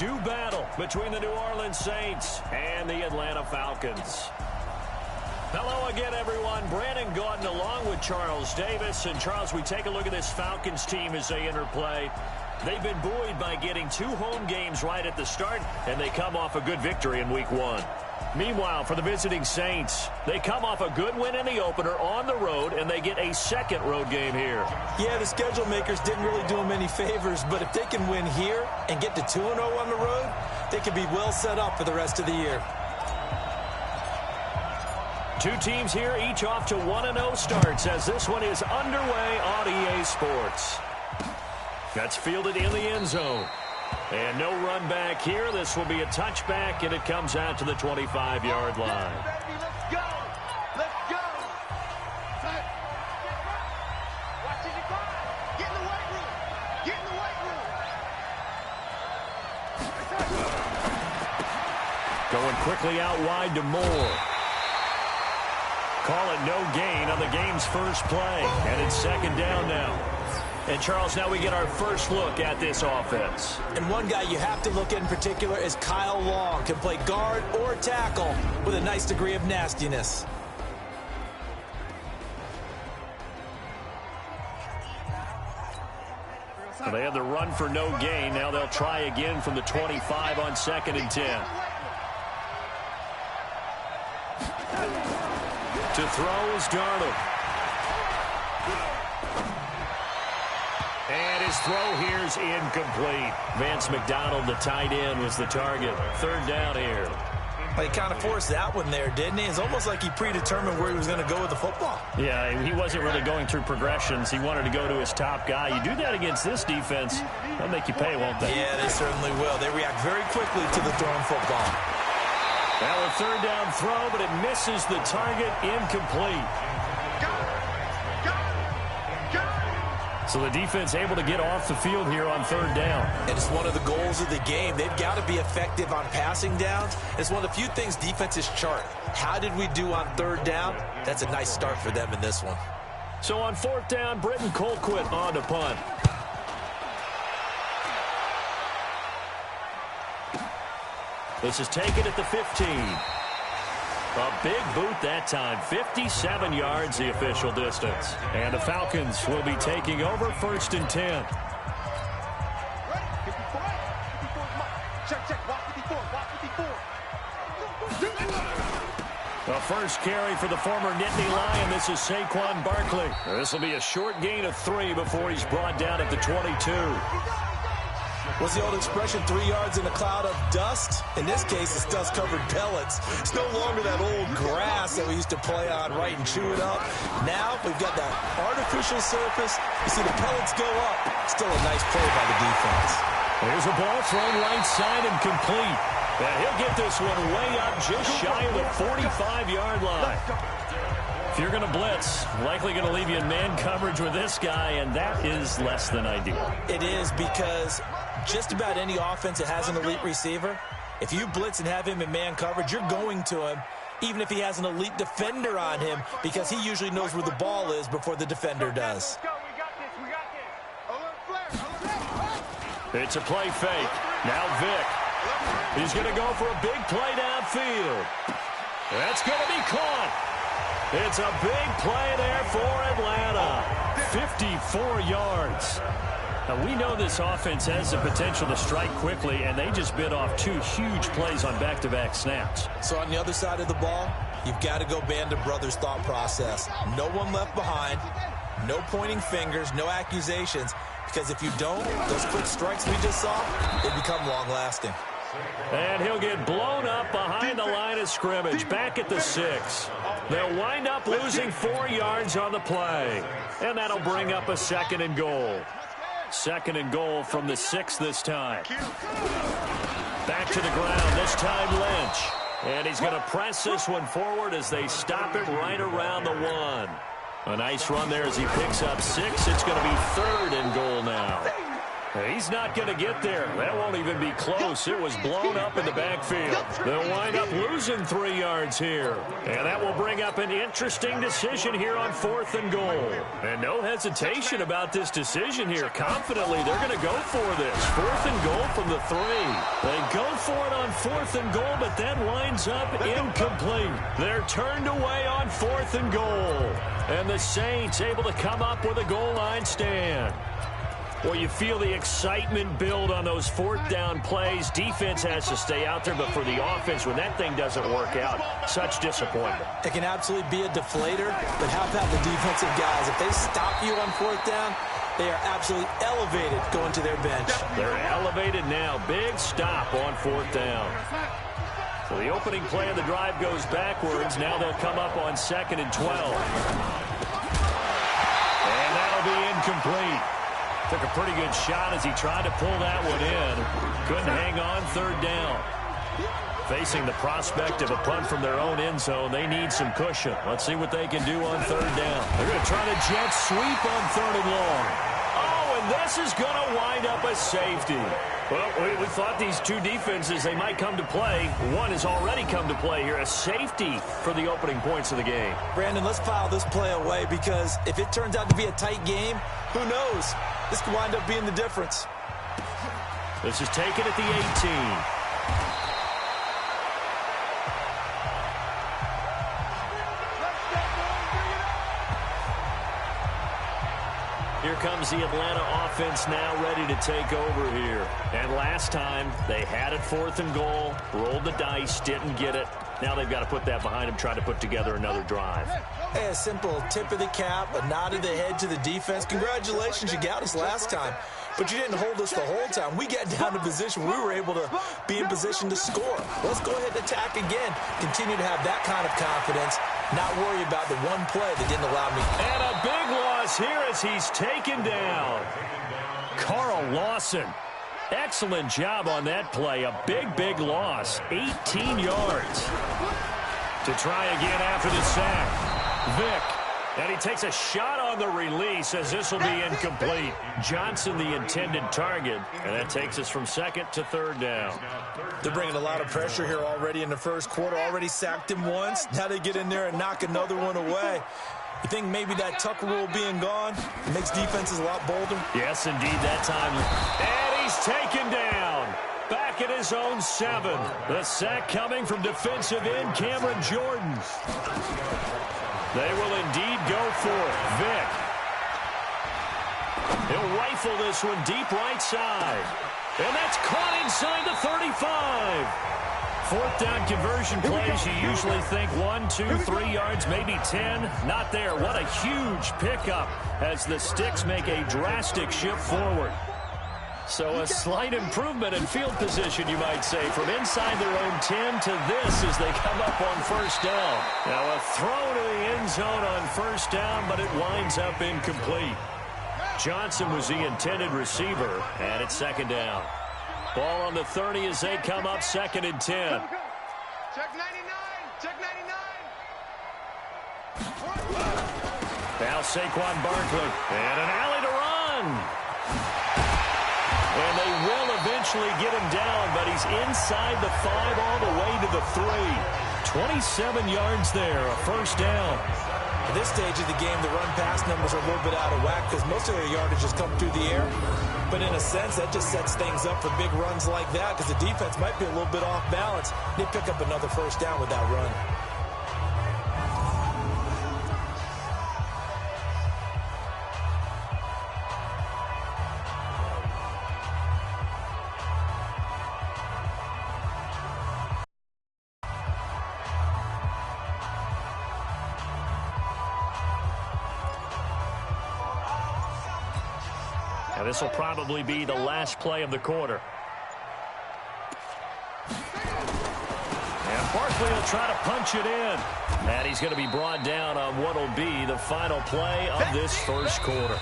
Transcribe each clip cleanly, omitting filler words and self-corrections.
do battle between the New Orleans Saints and the Atlanta Falcons. Hello again, everyone. Brandon Gaudin along with Charles Davis. And, Charles, we take a look at this Falcons team as they enter play. They've been buoyed by getting 2 home games right at the start, and they come off a good victory in Week 1. Meanwhile, for the visiting Saints, they come off a good win in the opener on the road, and they get a second road game here. Yeah, the schedule makers didn't really do them any favors, but if they can win here and get to 2-0 on the road, they can be well set up for the rest of the year. 2 teams here, each off to 1-0 starts as this one is underway on EA Sports. That's fielded in the end zone. And no run back here. This will be a touchback, and it comes out to the 25-yard line. Let's go! Let's go! Watch it, get in the weight room! Get in the weight room! Going quickly out wide to Moore. Call it no gain on the game's first play. And it's second down now. And, Charles, now we get our first look at this offense. And one guy you have to look at in particular is Kyle Long. Can play guard or tackle with a nice degree of nastiness. Well, they had the run for no gain. Now they'll try again from the 25 on 2nd and 10. To throw is Darnold. And his throw here's incomplete. Vance McDonald, the tight end, was the target. Third down here. Well, he kind of forced that one there, didn't he? It's almost like he predetermined where he was going to go with the football. Yeah, he wasn't really going through progressions. He wanted to go to his top guy. You do that against this defense, they'll make you pay, won't they? Yeah, they certainly will. They react very quickly to the thrown football. Now a third down throw, but it misses the target, incomplete. So the defense able to get off the field here on third down. And it's one of the goals of the game. They've got to be effective on passing downs. It's one of the few things defenses chart. How did we do on third down? That's a nice start for them in this one. So on fourth down, Britton Colquitt on to punt. This is taken at the 15. A big boot that time. 57 yards the official distance. And the Falcons will be taking over 1st and 10. The first carry for the former Nittany Lion. This is Saquon Barkley. This will be a short gain of 3 before he's brought down at the 22. What's the old expression, 3 yards in a cloud of dust? In this case, it's dust-covered pellets. It's no longer that old grass that we used to play on, right, and chew it up. Now we've got that artificial surface. You see the pellets go up. Still a nice play by the defense. Here's a ball thrown right side and complete. And he'll get this one way up just shy of the 45-yard line. If you're going to blitz, likely going to leave you in man coverage with this guy, and that is less than ideal. It is, because just about any offense that has an elite receiver, if you blitz and have him in man coverage, you're going to him, even if he has an elite defender on him, because he usually knows where the ball is before the defender does. It's a play fake. Now Vick. He's going to go for a big play downfield. That's going to be caught. It's a big play there for Atlanta. 54 yards. Now, we know this offense has the potential to strike quickly, and they just bit off 2 huge plays on back-to-back snaps. So on the other side of the ball, you've got to go Band of Brothers thought process. No one left behind, no pointing fingers, no accusations, because if you don't, those quick strikes we just saw, they become long-lasting. And he'll get blown up behind the line of scrimmage, back at the 6. They'll wind up losing 4 yards on the play, and that'll bring up a 2nd and goal. 2nd and goal from the 6 this time. Back to the ground, this time Lynch. And he's going to press this one forward as they stop it right around the 1. A nice run there as he picks up 6. It's going to be 3rd and goal now. He's not going to get there. That won't even be close. It was blown up in the backfield. They'll wind up losing 3 yards here. And that will bring up an interesting decision here on 4th and goal. And no hesitation about this decision here. Confidently, they're going to go for this. 4th and goal from the 3. They go for it on 4th and goal, but that winds up incomplete. They're turned away on 4th and goal. And the Saints able to come up with a goal line stand. Well, you feel the excitement build on those 4th down plays. Defense has to stay out there, but for the offense, when that thing doesn't work out, such disappointment. It can absolutely be a deflator, but how about the defensive guys? If they stop you on 4th down, they are absolutely elevated going to their bench. They're elevated now. Big stop on 4th down. So the opening play of the drive goes backwards. Now they'll come up on 2nd and 12. And that'll be incomplete. Took a pretty good shot as he tried to pull that one in. Couldn't hang on 3rd down. Facing the prospect of a punt from their own end zone, they need some cushion. Let's see what they can do on 3rd down. They're going to try to jet sweep on 3rd and long. Oh, and this is going to wind up a safety. Well, we thought these two defenses, they might come to play. One has already come to play here. A safety for the opening points of the game. Brandon, let's file this play away because if it turns out to be a tight game, who knows? This could wind up being the difference. This is taken at the 18. Here comes the Atlanta offense now ready to take over here. And last time, they had it 4th and goal, rolled the dice, didn't get it. Now they've got to put that behind them, try to put together another drive. Hey, a simple tip of the cap, a nod of the head to the defense. Congratulations, you got us last time. But you didn't hold us the whole time. We got down to position. We were able to be in position to score. Let's go ahead and attack again. Continue to have that kind of confidence. Not worry about the one play that didn't allow me. And a big loss here as he's taken down. Carl Lawson. Excellent job on that play. A big loss. 18 yards. To try again after the sack. Vick. And he takes a shot on the release as this will be incomplete. Johnson the intended target. And that takes us from 2nd to 3rd down. They're bringing a lot of pressure here already in the first quarter. Already sacked him once. Now they get in there and knock another one away. You think maybe that Tucker rule being gone makes defenses a lot bolder? Yes, indeed, that time. And he's taken down. Back at his own 7. The sack coming from defensive end Cameron Jordan. They will indeed go for it. Vick. He'll rifle this one deep right side. And that's caught inside the 35. 4th down conversion plays, you usually think 1, 2, 3 yards, maybe 10. Not there. What a huge pickup as the Sticks make a drastic shift forward. So a slight improvement in field position, you might say, from inside their own 10 to this as they come up on 1st down. Now a throw to the end zone on 1st down, but it winds up incomplete. Johnson was the intended receiver, and it's 2nd down. Ball on the 30 as they come up 2nd and 10. Check 99. Check 99. Now Saquon Barkley. And an alley to run. And they will eventually get him down, but he's inside the 5 all the way to the 3. 27 yards there, a 1st down. At this stage of the game, the run-pass numbers are a little bit out of whack because most of their yardage has come through the air. But in a sense, that just sets things up for big runs like that because the defense might be a little bit off balance. They pick up another 1st down with that run. This will probably be the last play of the quarter. And Barkley will try to punch it in. And he's going to be brought down on what will be the final play of this first quarter.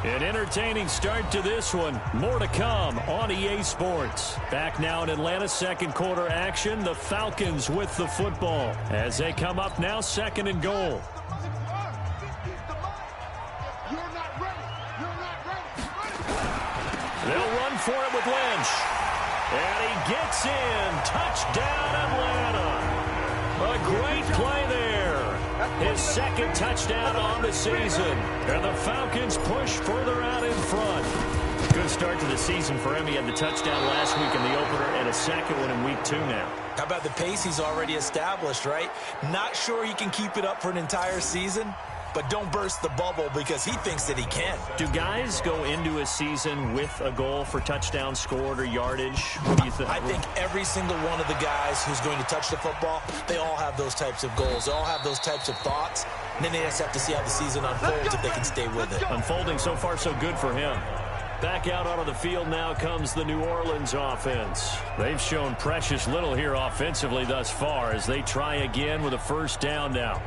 An entertaining start to this one. More to come on EA Sports. Back now in Atlanta, 2nd quarter action. The Falcons with the football as they come up now 2nd and goal. for it with Lynch. And he gets in. Touchdown, Atlanta. A great play there. His second touchdown on the season. And the Falcons push further out in front. Good start to the season for him. He had the touchdown last week in the opener and a second one in week 2 now. How about the pace he's already established, right? Not sure he can keep it up for an entire season, but don't burst the bubble because he thinks that he can. Do guys go into a season with a goal for touchdown scored or yardage? What do you think? I think every single one of the guys who's going to touch the football, they all have those types of goals. They all have those types of thoughts. And then they just have to see how the season unfolds if they can stay with it. Unfolding so far so good for him. Back out onto the field now comes the New Orleans offense. They've shown precious little here offensively thus far as they try again with a first down now.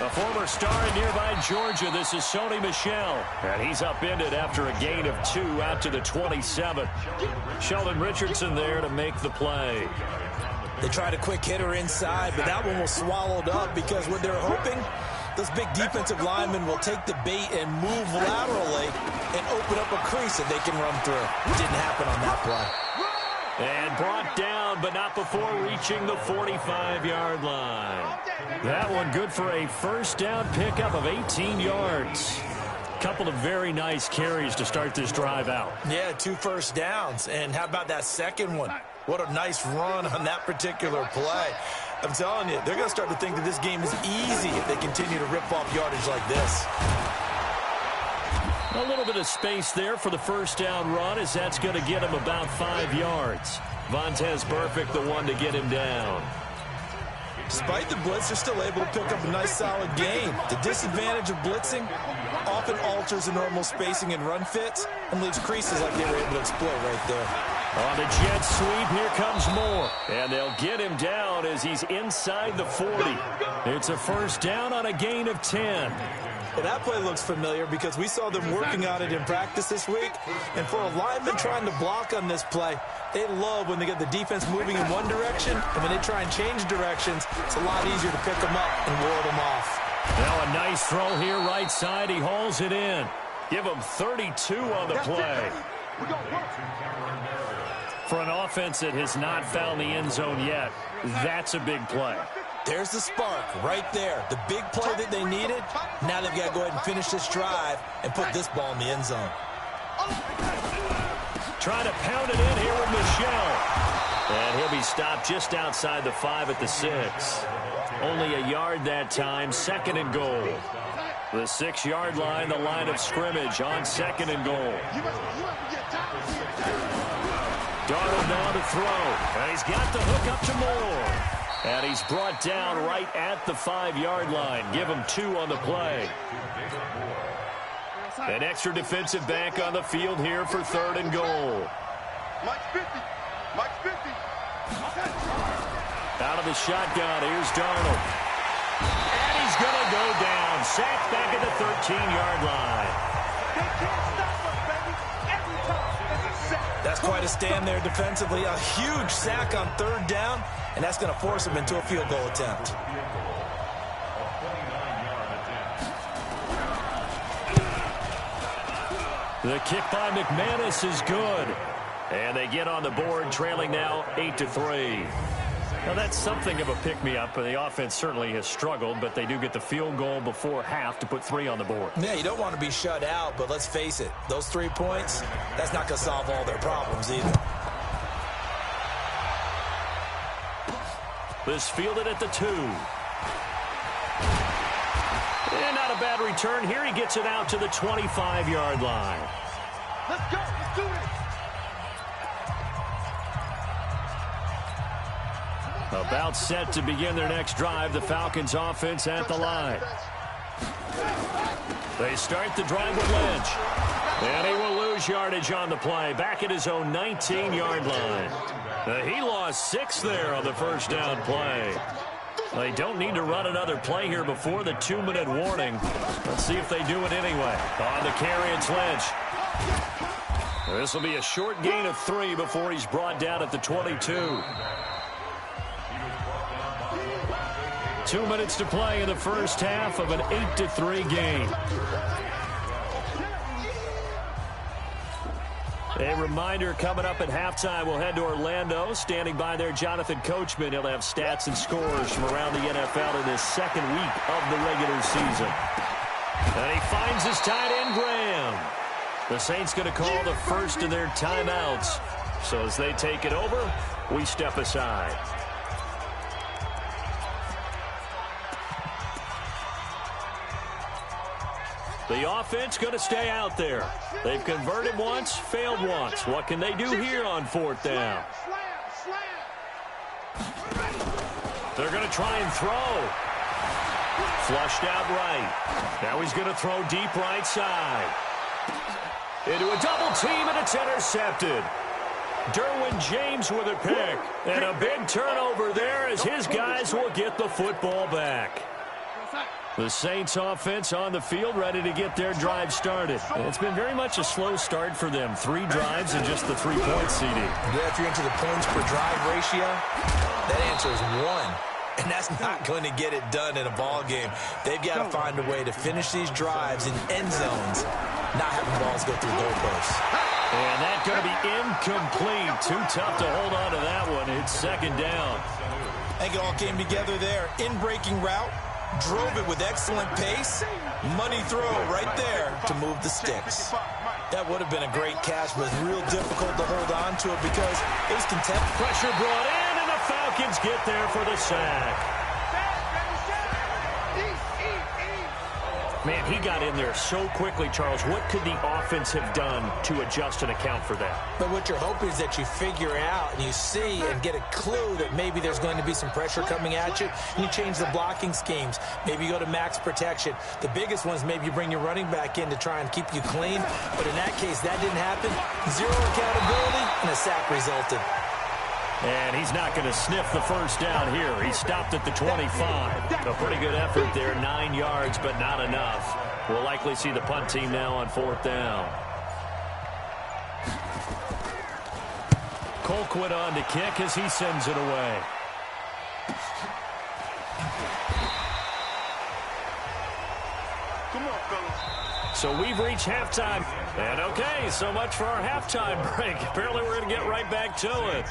A former star in nearby Georgia, this is Sony Michel. And he's upended after a gain of 2 out to the 27. Sheldon Richardson there to make the play. They tried a quick hitter inside, but that one was swallowed up because what they're hoping, those big defensive linemen will take the bait and move laterally and open up a crease that they can run through. Didn't happen on that play. And brought down, but not before reaching the 45-yard line. That one good for a first down pickup of 18 yards. Couple of very nice carries to start this drive out. Yeah, 2 first downs. And how about that second one? What a nice run on that particular play. I'm telling you, they're going to start to think that this game is easy if they continue to rip off yardage like this. A little bit of space there for the first down run as that's going to get him about 5 yards. Vontaze Burfict the one to get him down. Despite the blitz, they're still able to pick up a nice solid gain. The disadvantage of blitzing often alters the normal spacing and run fits and leaves creases like they were able to exploit right there. On the jet sweep, here comes Moore. And they'll get him down as he's inside the 40. It's a first down on a gain of 10. Well, that play looks familiar because we saw them working on it in practice this week. And for a lineman trying to block on this play, they love when they get the defense moving in one direction. And when they try and change directions, it's a lot easier to pick them up and ward them off. Now a nice throw here right side. He hauls it in. Give him 32 on the play. For an offense that has not found the end zone yet, that's a big play. There's the spark right there. The big play that they needed. Now they've got to go ahead and finish this drive and put this ball in the end zone. Trying to pound it in here with Michel. And he'll be stopped just outside the 5 at the 6. Only a yard that time, 2nd and goal. The 6-yard line, the line of scrimmage on 2nd and goal. Darnold now to throw. And he's got the hook up to Moore. And he's brought down right at the 5-yard line. Give him 2 on the play. An extra defensive back on the field here for 3rd and goal. Mike 50. Mike 50. Out of the shotgun, here's Darnold. And he's going to go down. Sacked back at the 13-yard line. They can't stop us, baby. Every time it's a sack. That's quite a stand there defensively. A huge sack on 3rd down, and that's going to force him into a field goal attempt. The kick by McManus is good. And they get on the board, trailing now 8-3. Now, that's something of a pick-me-up. The offense certainly has struggled, but they do get the field goal before half to put 3 on the board. Yeah, you don't want to be shut out, but let's face it. Those 3 points, that's not going to solve all their problems either. This fielded at the 2. And not a bad return. Here he gets it out to the 25-yard line. Let's go. Let's do it. About set to begin their next drive, the Falcons offense at the line. They start the drive with Lynch. And he will lose yardage on the play. Back at his own 19-yard line. He lost 6 there on the first down play. They don't need to run another play here before the 2-minute warning. Let's see if they do it anyway. On the carry, it's Lynch. This will be a short gain of 3 before he's brought down at the 22. 2 minutes to play in the first half of an 8-3 game. A reminder, coming up at halftime, we'll head to Orlando. Standing by there, Jonathan Coachman. He'll have stats and scores from around the NFL in this second week of the regular season. And he finds his tight end, Graham. The Saints going to call the first of their timeouts. So as they take it over, we step aside. The offense going to stay out there. They've converted once, failed once. What can they do here on 4th down? They're going to try and throw. Flushed out right. Now he's going to throw deep right side. Into a double team, and it's intercepted. Derwin James with a pick. And a big turnover there as his guys will get the football back. The Saints offense on the field ready to get their drive started. It's been very much a slow start for them. 3 drives and just the 3-point CD. Yeah, if you're into the points per drive ratio, that answer is 1. And that's not going to get it done in a ball game. They've got to find a way to finish these drives in end zones, not having balls go through goalposts. And that's going to be incomplete. Too tough to hold on to that one. It's 2nd down. I think it all came together there. In-breaking route. Drove it with excellent pace. Money throw right there to move the sticks. That would have been a great catch, but real difficult to hold on to it because it was contempt. Pressure brought in, and the Falcons get there for the sack. Man, he got in there so quickly, Charles. What could the offense have done to adjust and account for that? But what you're hoping is that you figure out and you see and get a clue that maybe there's going to be some pressure coming at you, and you change the blocking schemes. Maybe you go to max protection. The biggest one is maybe you bring your running back in to try and keep you clean. But in that case, that didn't happen. 0 accountability, and a sack resulted. And he's not going to sniff the first down here. He stopped at the 25. A pretty good effort there, 9 yards, but not enough. We'll likely see the punt team now on 4th down. Colquitt on to kick as he sends it away. Come on, fellas. So we've reached halftime. And okay, so much for our halftime break. Apparently we're going to get right back to it.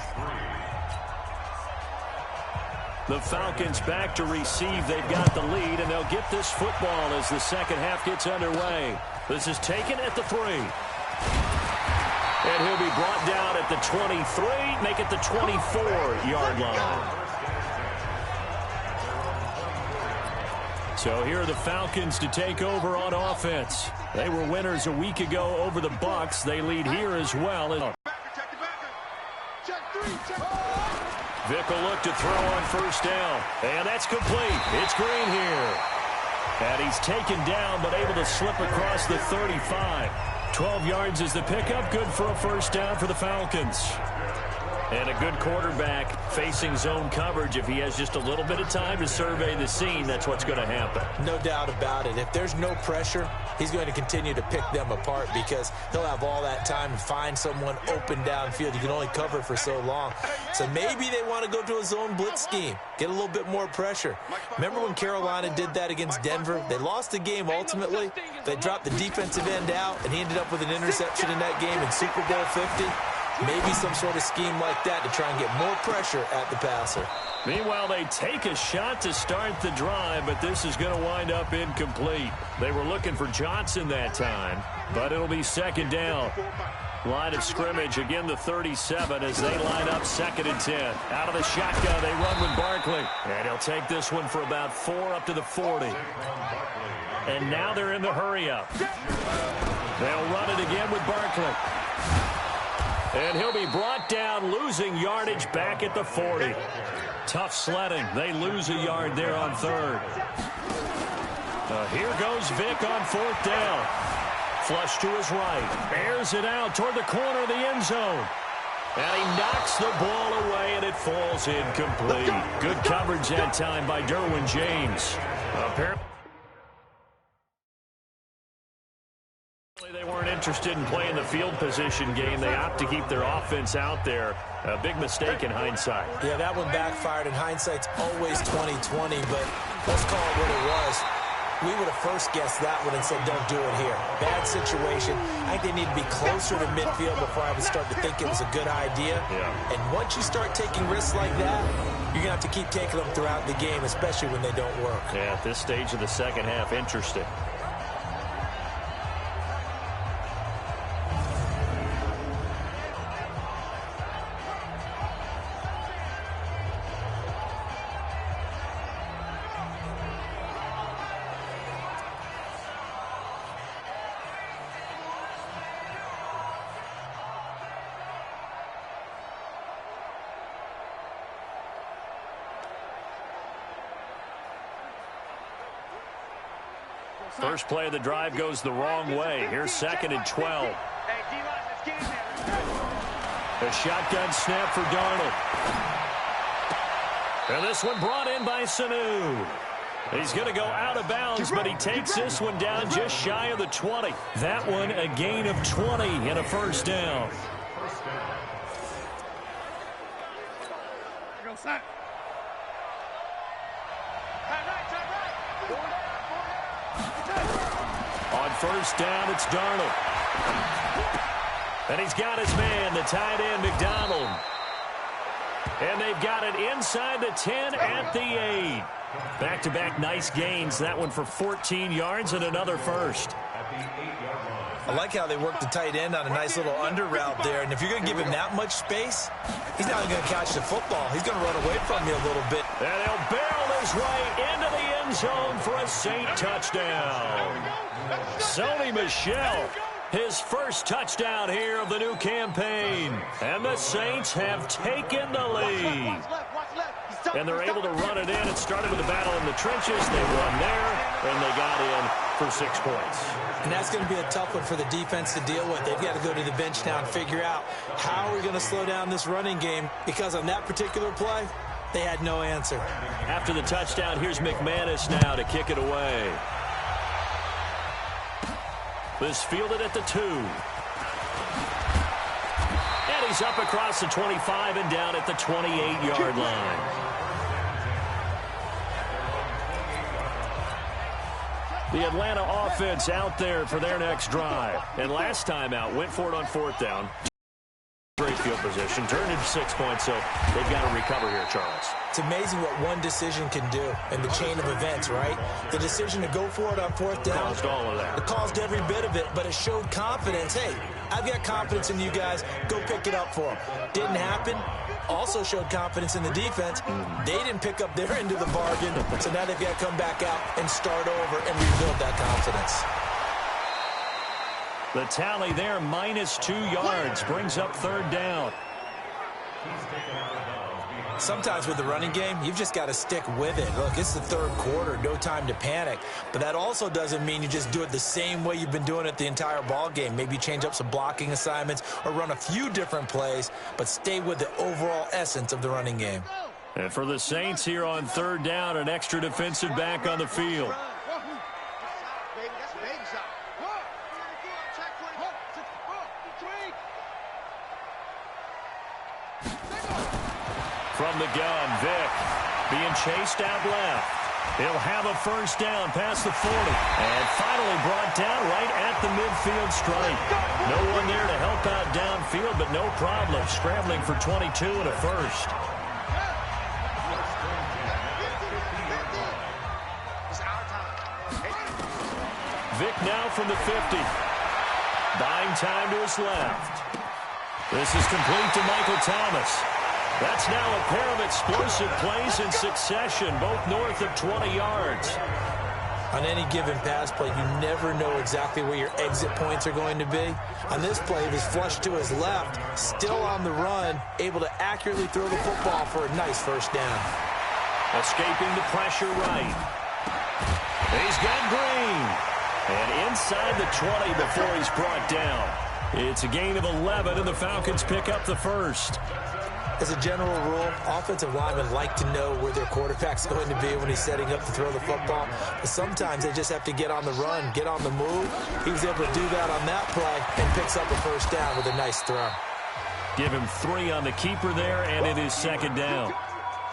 The Falcons back to receive. They've got the lead, and they'll get this football as the second half gets underway. This is taken at the 3. And he'll be brought down at the 23, make it the 24-yard line. So here are the Falcons to take over on offense. They were winners a week ago over the Bucs. They lead here as well. Vick will look to throw on first down. And that's complete. It's Green here. And he's taken down but able to slip across the 35. 12 yards is the pickup. Good for a first down for the Falcons. And a good quarterback facing zone coverage. If he has just a little bit of time to survey the scene, that's what's going to happen. No doubt about it. If there's no pressure, he's going to continue to pick them apart because he'll have all that time to find someone open downfield. You can only cover for so long. So maybe they want to go to a zone blitz scheme, get a little bit more pressure. Remember when Carolina did that against Denver? They lost the game ultimately. They dropped the defensive end out, and he ended up with an interception in that game in Super Bowl 50. Maybe some sort of scheme like that to try and get more pressure at the passer. Meanwhile, they take a shot to start the drive, but this is going to wind up incomplete. They were looking for Johnson that time, but it'll be second down. Line of scrimmage, again the 37 as they line up 2nd and 10. Out of the shotgun, they run with Barkley. And he'll take this one for about 4 up to the 40. And now they're in the hurry-up. They'll run it again with Barkley. And he'll be brought down, losing yardage back at the 40. Tough sledding. They lose a yard there on 3rd. Here goes Vick on 4th down. Flush to his right. Airs it out toward the corner of the end zone. And he knocks the ball away, and it falls incomplete. Good coverage that time by Derwin James. Apparently, they weren't interested in playing the field position game. They opt to keep their offense out there. A big mistake in hindsight. Yeah, that one backfired, and hindsight's always 20/20, but let's call it what it was. We would have first guessed that one and said, don't do it here. Bad situation. I think they need to be closer to midfield before I would start to think it was a good idea. Yeah. And once you start taking risks like that, you're going to have to keep taking them throughout the game, especially when they don't work. Yeah, at this stage of the second half, interesting. First play of the drive goes the wrong way. Here's 2nd and 12. A shotgun snap for Darnold. And this one brought in by Sanu. He's going to go out of bounds, but he takes this one down just shy of the 20. That one a gain of 20 and a first down. On first down, it's Darnold. And he's got his man, the tight end, McDonald. And they've got it inside the 10 at the 8. Back-to-back nice gains. That one for 14 yards and another first. I like how they work the tight end on a nice little under route there. And if you're going to give him that much space, he's not even going to catch the football. He's going to run away from you a little bit. And he'll barrel his way into the end zone for a Saint touchdown. Sony Michel, his first touchdown here of the new campaign. And the Saints have taken the lead. And they're able to run it in. It started with a battle in the trenches. They won there, and they got in for 6 points. And that's going to be a tough one for the defense to deal with. They've got to go to the bench now and figure out how are we going to slow down this running game, because on that particular play, they had no answer. After the touchdown, here's McManus now to kick it away. This fielded at the 2. And he's up across the 25 and down at the 28-yard line. The Atlanta offense out there for their next drive. And last time out, went for it on 4th down. Great field position. Turned into 6 points, so they've got to recover here, Charles. It's amazing what one decision can do in the chain of events, right? The decision to go for it on 4th down. Caused all of that. It caused every bit of it, but it showed confidence. Hey, I've got confidence in you guys. Go pick it up for them. Didn't happen. Also showed confidence in the defense. They didn't pick up their end of the bargain, so now they've got to come back out and start over and rebuild that confidence. The tally there, -2 yards, brings up 3rd down. Sometimes with the running game, you've just got to stick with it. Look, it's the 3rd quarter, no time to panic. But that also doesn't mean you just do it the same way you've been doing it the entire ball game. Maybe change up some blocking assignments or run a few different plays, but stay with the overall essence of the running game. And for the Saints here on 3rd down, an extra defensive back on the field. From the gun, Vick being chased out left. He'll have a first down past the 40. And finally brought down right at the midfield stripe. No one there to help out downfield, but no problem. Scrambling for 22 and a first. Vick now from the 50. Buying time to his left. This is complete to Michael Thomas. That's now a pair of explosive plays in succession, both north of 20 yards. On any given pass play, you never know exactly where your exit points are going to be. On this play, he was flushed to his left, still on the run, able to accurately throw the football for a nice first down. Escaping the pressure right. He's got Green. And inside the 20 before he's brought down. It's a gain of 11, and the Falcons pick up the first. As a general rule, offensive linemen like to know where their quarterback's going to be when he's setting up to throw the football. But sometimes they just have to get on the run, get on the move. He was able to do that on that play and picks up a first down with a nice throw. Give him 3 on the keeper there, and it is second down.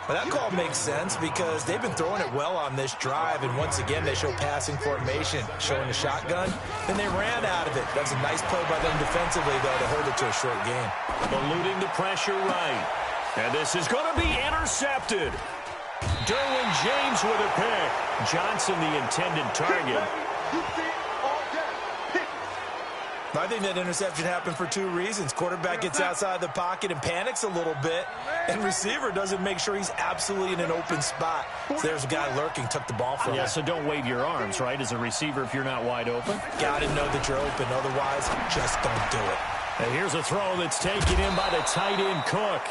Well, that call makes sense because they've been throwing it well on this drive, and once again they show passing formation, showing the shotgun. Then they ran out of it. That's a nice play by them defensively, though, to hold it to a short gain. Eluding the pressure right. And this is going to be intercepted. Derwin James with a pick. Johnson the intended target. I think that interception happened for 2 reasons. Quarterback gets outside the pocket and panics a little bit, and receiver doesn't make sure he's absolutely in an open spot. So there's a guy lurking, took the ball from him. Yeah, so don't wave your arms, right, as a receiver if you're not wide open. Got to know that you're open. Otherwise, just don't do it. And here's a throw that's taken in by the tight end, Cook.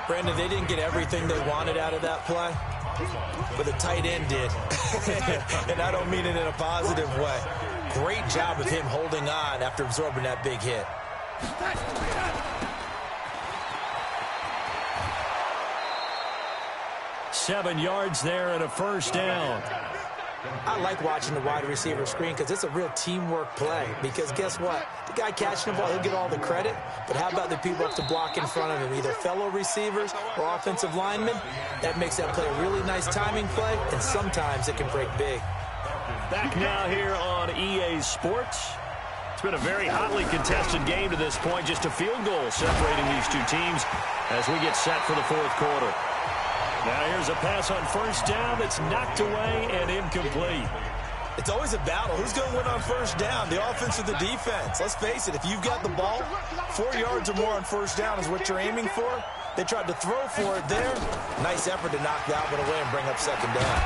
Brandon, they didn't get everything they wanted out of that play, but the tight end did. And I don't mean it in a positive way. Great job of him holding on after absorbing that big hit. 7 yards there and a first down. I like watching the wide receiver screen because it's a real teamwork play. Because guess what? The guy catching the ball, he'll get all the credit. But how about the people up to block in front of him, either fellow receivers or offensive linemen? That makes that play a really nice timing play, and sometimes it can break big. Back now here on EA Sports. It's been a very hotly contested game to this point. Just a field goal separating these two teams as we get set for the fourth quarter. Now here's a pass on first down that's knocked away and incomplete. It's always a battle. Who's going to win on first down, the offense or the defense? Let's face it, if you've got the ball, 4 yards or more on first down is what you're aiming for. They tried to throw for it there. Nice effort to knock that one away and bring up second down.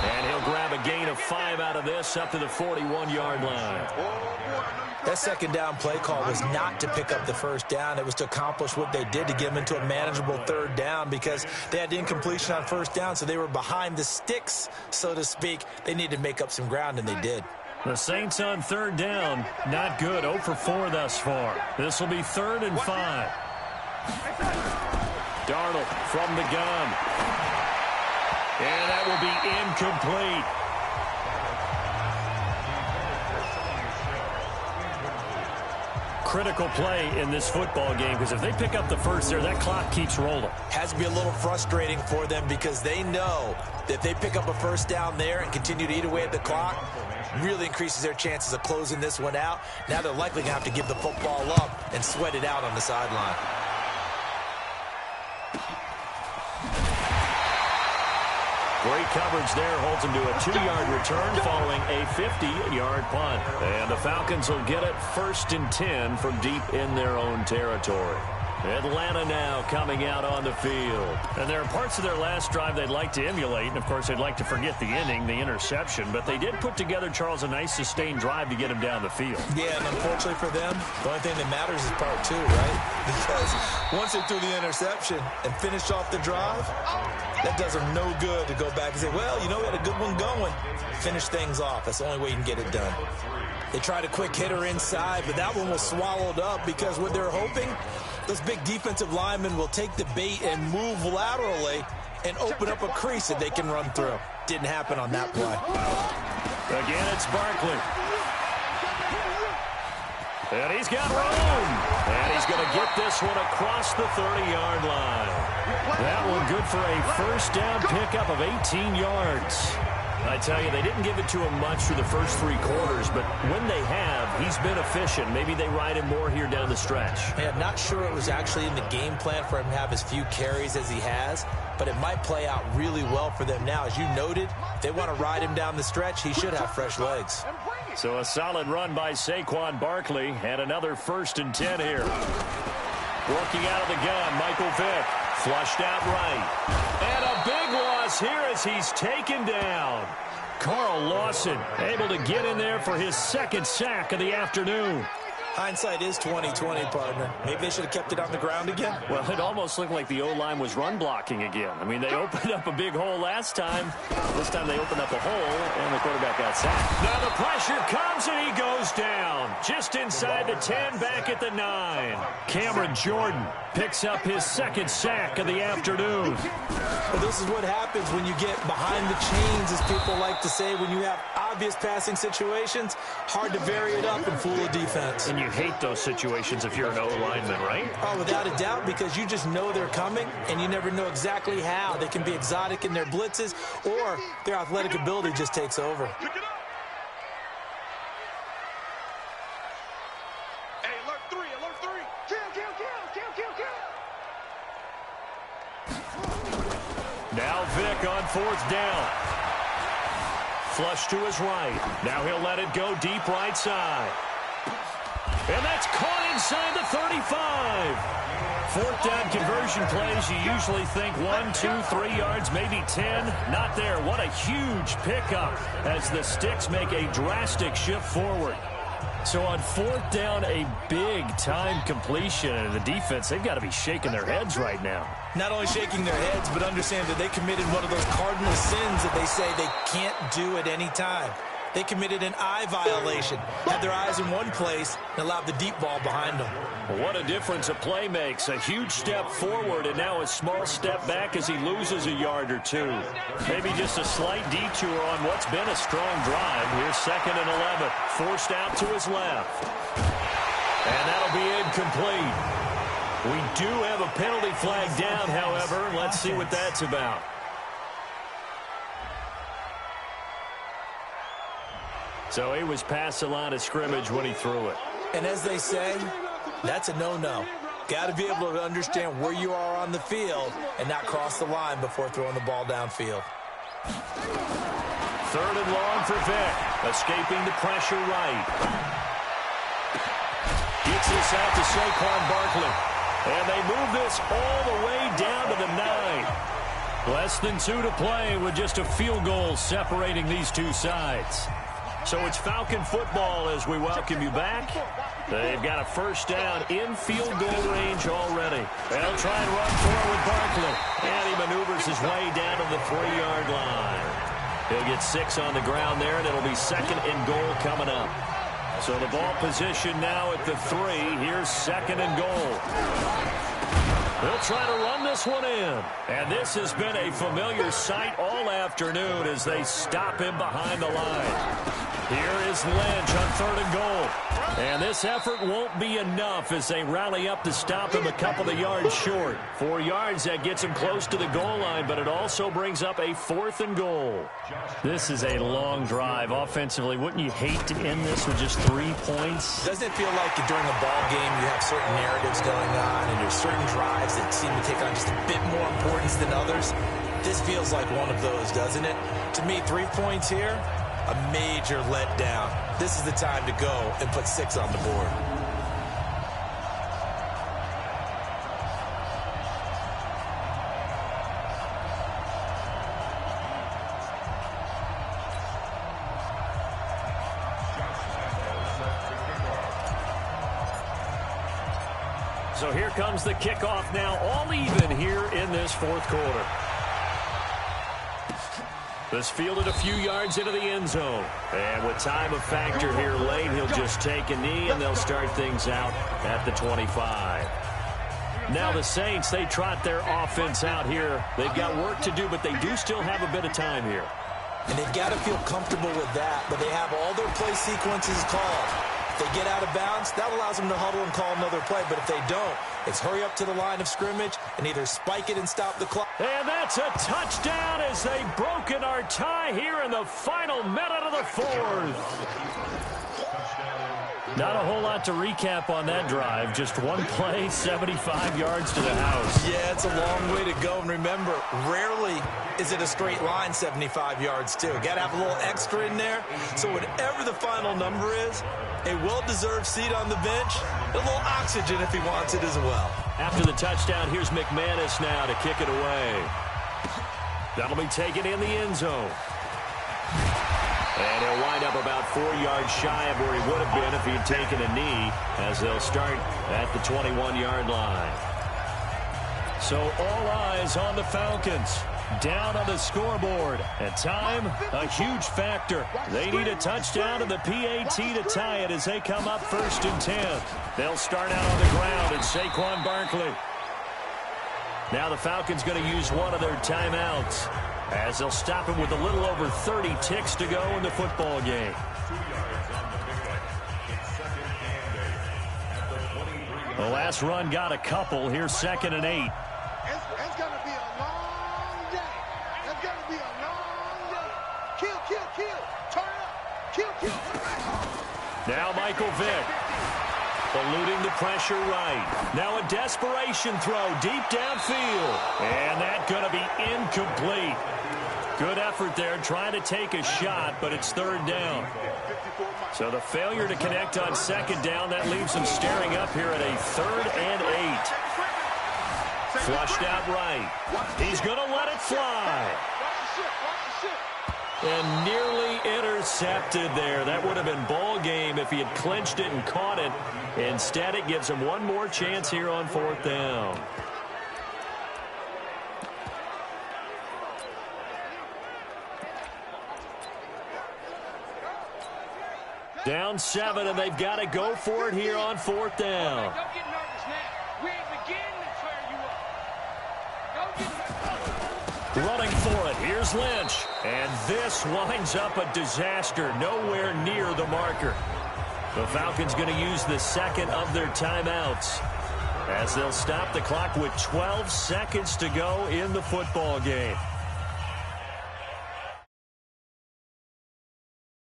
And he'll grab a gain of 5 out of this up to the 41-yard line. That second down play call was not to pick up the first down. It was to accomplish what they did to get them into a manageable third down because they had incompletion on first down, so they were behind the sticks, so to speak. They needed to make up some ground, and they did. The Saints on third down, not good. 0 for 4 thus far. This will be 3rd and 5. Darnold from the gun. And that will be incomplete. Critical play in this football game because if they pick up the first there, that clock keeps rolling. Has to be a little frustrating for them because they know that if they pick up a first down there and continue to eat away at the clock, really increases their chances of closing this one out. Now they're likely going to have to give the football up and sweat it out on the sideline. Great coverage there, holds him to a 2-yard return following a 50-yard punt. And the Falcons will get it 1st and 10 from deep in their own territory. Atlanta now coming out on the field. And there are parts of their last drive they'd like to emulate. And, of course, they'd like to forget the ending, the interception. But they did put together, Charles, a nice sustained drive to get him down the field. Yeah, and unfortunately for them, the only thing that matters is part 2, right? Because once they threw the interception and finished off the drive, that does them no good to go back and say, well, you know, we had a good one going. Finish things off. That's the only way you can get it done. They tried a quick hitter inside, but that one was swallowed up because what they're hoping, those big defensive linemen will take the bait and move laterally and open up a crease that they can run through. Didn't happen on that play. Again, it's Barkley. And he's got room. And he's going to get this one across the 30-yard line. That one good for a first down pickup of 18 yards. I tell you, they didn't give it to him much through the first 3 quarters, but when they have, he's been efficient. Maybe they ride him more here down the stretch. Yeah, not sure it was actually in the game plan for him to have as few carries as he has, but it might play out really well for them now. As you noted, if they want to ride him down the stretch, he should have fresh legs. So a solid run by Saquon Barkley, and another 1st and 10 here. Working out of the gun, Michael Vick. Flushed out right. And a big loss here as he's taken down. Carl Lawson able to get in there for his 2nd sack of the afternoon. Hindsight is 20/20, partner. Maybe they should have kept it on the ground again. Well, it almost looked like the O-line was run blocking again. I mean, they opened up a big hole last time. This time they opened up a hole, and the quarterback got sacked. Now the pressure comes. runs, and he goes down. Just inside the 10, back at the 9. Cameron Jordan picks up his second sack of the afternoon. Well, this is what happens when you get behind the chains, as people like to say. When you have obvious passing situations, hard to vary it up and fool a defense. And you hate those situations if you're an O-lineman, right? Oh, without a doubt, because you just know they're coming, and you never know exactly how. They can be exotic in their blitzes, or their athletic ability just takes over. Pick it up. Hey, alert 3, alert 3. Kill, kill, kill, kill, kill, kill. Now Vick on 4th down. Flush to his right. Now he'll let it go deep right side. And that's caught inside the 35. 4th down conversion plays, you usually think 1, 2, 3 yards, maybe 10. Not there. What a huge pickup as the Sticks make a drastic shift forward. So on 4th down, a big-time completion. And the defense, they've got to be shaking their heads right now. Not only shaking their heads, but understand that they committed one of those cardinal sins that they say they can't do at any time. They committed an eye violation, had their eyes in one place, and allowed the deep ball behind them. What a difference a play makes. A huge step forward and now a small step back as he loses a yard or two. Maybe just a slight detour on what's been a strong drive. Here's 2nd and 11. Forced out to his left. And that'll be incomplete. We do have a penalty flag down, however. Let's see what that's about. So he was past the line of scrimmage when he threw it. And as they say, that's a no-no. Got to be able to understand where you are on the field and not cross the line before throwing the ball downfield. 3rd and long for Vick. Escaping the pressure right. Gets this out to Saquon Barkley. And they move this all the way down to the 9. Less than 2 to play with just a field goal separating these two sides. So it's Falcon football as we welcome you back. They've got a 1st down in field goal range already. They'll try and run forward with Barkley. And he maneuvers his way down to the 3-yard line. He'll get 6 on the ground there, and it'll be 2nd and goal coming up. So the ball position now at the 3. Here's 2nd and goal. They'll try to run this one in. And this has been a familiar sight all afternoon as they stop him behind the line. Here is Lynch on 3rd and goal. And this effort won't be enough as they rally up to stop him a couple of yards short. 4 yards, that gets him close to the goal line, but it also brings up a 4th and goal. This is a long drive offensively. Wouldn't you hate to end this with just 3 points? Doesn't it feel like during a ball game you have certain narratives going on and there's certain drives that seem to take on just a bit more importance than others? This feels like one of those, doesn't it? To me, 3 points here, a major letdown. This is the time to go and put 6 on the board. So here comes the kickoff now, all even here in this 4th quarter. This fielded a few yards into the end zone. And with time a factor here late, he'll just take a knee, and they'll start things out at the 25. Now the Saints, they trot their offense out here. They've got work to do, but they do still have a bit of time here. And they've got to feel comfortable with that, but they have all their play sequences called. If they get out of bounds, that allows them to huddle and call another play. But if they don't, it's hurry up to the line of scrimmage and either spike it and stop the clock. And that's a touchdown as they've broken our tie here in the final minute of the 4th. Not a whole lot to recap on that drive. Just one play, 75 yards to the house. Yeah, it's a long way to go. And remember, rarely is it a straight line 75 yards, too. Got to have a little extra in there. So whatever the final number is, a well-deserved seat on the bench, a little oxygen if he wants it as well. After the touchdown, here's McManus now to kick it away. That'll be taken in the end zone. And he'll wind up about 4 yards shy of where he would have been if he had taken a knee, as they'll start at the 21-yard line. So all eyes on the Falcons. Down on the scoreboard. And time, a huge factor. They need a touchdown and the PAT to tie it as they come up 1st and 10. They'll start out on the ground and Saquon Barkley. Now the Falcons going to use one of their timeouts as they'll stop him with a little over 30 ticks to go in the football game. The last run got a couple. Here's 2nd and 8. It's going to be a long day. It's going to be a long day. Kill, kill, kill. Turn up. Kill, kill. Turn back. Now Michael Vick. Eluding the pressure right. Now a desperation throw deep downfield. And that's going to be incomplete. Good effort there trying to take a shot, but it's 3rd down. So the failure to connect on 2nd down, that leaves him staring up here at a 3rd and 8. Flushed out right. He's going to let it fly. And nearly intercepted there. That would have been ball game if he had clinched it and caught it. Instead, it gives him one more chance here on 4th down. Down 7, and they've got to go for it here on 4th down. Don't get nervous now. We ain't beginning to tear you up. Don't get nervous. Running for it. Here's Lynch. And this winds up a disaster. Nowhere near the marker. The Falcons going to use the 2nd of their timeouts as they'll stop the clock with 12 seconds to go in the football game.